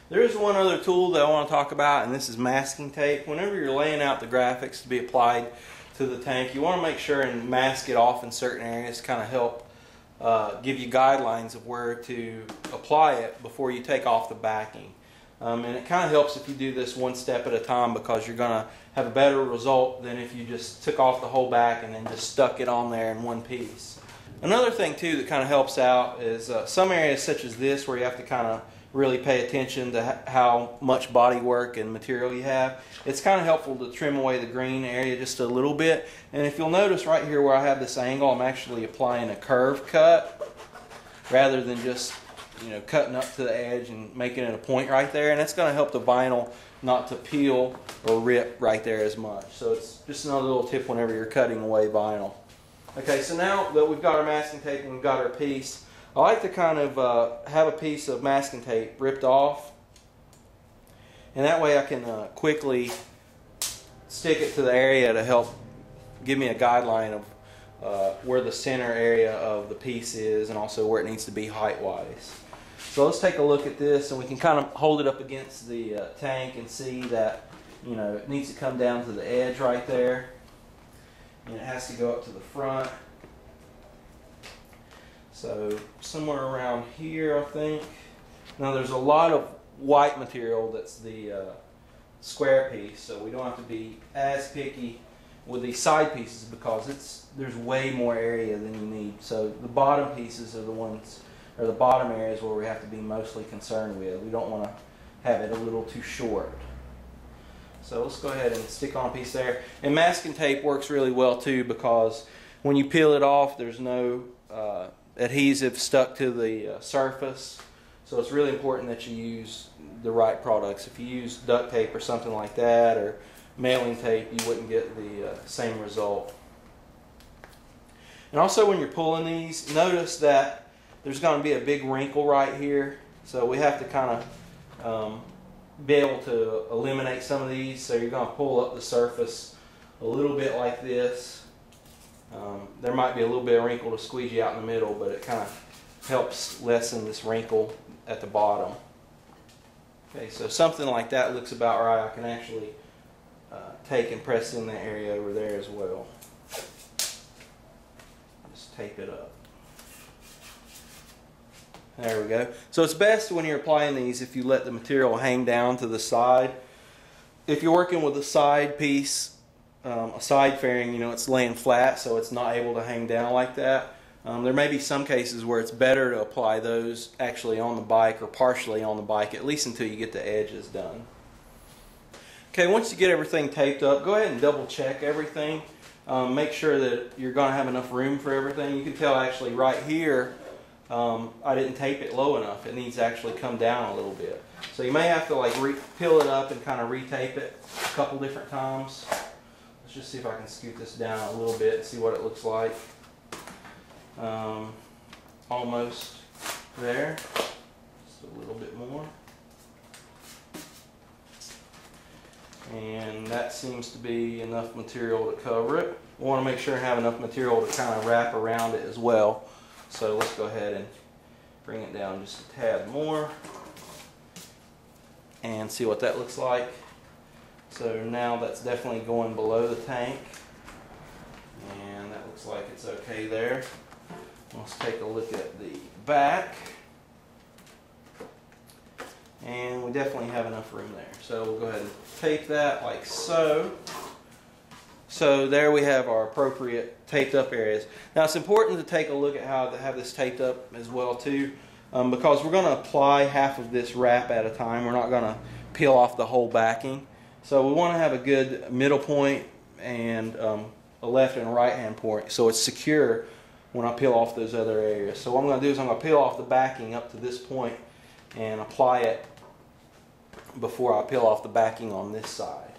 There is one other tool that I want to talk about, and this is masking tape. Whenever you're laying out the graphics to be applied to the tank, you want to make sure and mask it off in certain areas to kind of help give you guidelines of where to apply it before you take off the backing. And it kind of helps if you do this one step at a time, because you're going to have a better result than if you just took off the whole back and then just stuck it on there in one piece. Another thing too that kind of helps out is some areas such as this, where you have to kind of really pay attention to how much body work and material you have. It's kind of helpful to trim away the green area just a little bit. And if you'll notice right here where I have this angle, I'm actually applying a curve cut rather than just, you know, cutting up to the edge and making it a point right there. And that's going to help the vinyl not to peel or rip right there as much. So it's just another little tip whenever you're cutting away vinyl. Okay, so now that we've got our masking tape and we've got our piece, I like to kind of have a piece of masking tape ripped off, and that way I can quickly stick it to the area to help give me a guideline of where the center area of the piece is, and also where it needs to be height-wise. So let's take a look at this, and we can kind of hold it up against the tank and see that, you know, it needs to come down to the edge right there, and it has to go up to the front. So somewhere around here, I think. Now there's a lot of white material that's the square piece, so we don't have to be as picky with these side pieces, because there's way more area than you need. So the bottom pieces are the ones, or the bottom areas, where we have to be mostly concerned with. We don't want to have it a little too short. So let's go ahead and stick on a piece there. And masking tape works really well too, because when you peel it off, there's no adhesive stuck to the surface. So it's really important that you use the right products. If you use duct tape or something like that, or mailing tape, you wouldn't get the same result. And also when you're pulling these, notice that there's going to be a big wrinkle right here. So we have to kind of be able to eliminate some of these. So you're going to pull up the surface a little bit like this. There might be a little bit of wrinkle to squeeze you out in the middle, but it kind of helps lessen this wrinkle at the bottom. Okay, so something like that looks about right. I can actually take and press in the area over there as well. Just tape it up. There we go. So it's best when you're applying these if you let the material hang down to the side. If you're working with a side piece, a side fairing, you know, it's laying flat, so it's not able to hang down like that. There may be some cases where it's better to apply those actually on the bike, or partially on the bike, at least until you get the edges done. Okay, once you get everything taped up, go ahead and double check everything. Make sure that you're going to have enough room for everything. You can tell actually right here, I didn't tape it low enough. It needs to actually come down a little bit. So you may have to like peel it up and kind of retape it a couple different times. Let's just see if I can scoot this down a little bit and see what it looks like. Almost there. Just a little bit more. And that seems to be enough material to cover it. We want to make sure and have enough material to kind of wrap around it as well. So let's go ahead and bring it down just a tad more and see what that looks like. So now that's definitely going below the tank, and that looks like it's okay there. Let's take a look at the back, and we definitely have enough room there. So we'll go ahead and tape that like so. So there we have our appropriate taped up areas. Now it's important to take a look at how to have this taped up as well too, because we're going to apply half of this wrap at a time. We're not going to peel off the whole backing. So we want to have a good middle point and a left and right hand point, so it's secure when I peel off those other areas. So what I'm going to do is I'm going to peel off the backing up to this point and apply it before I peel off the backing on this side.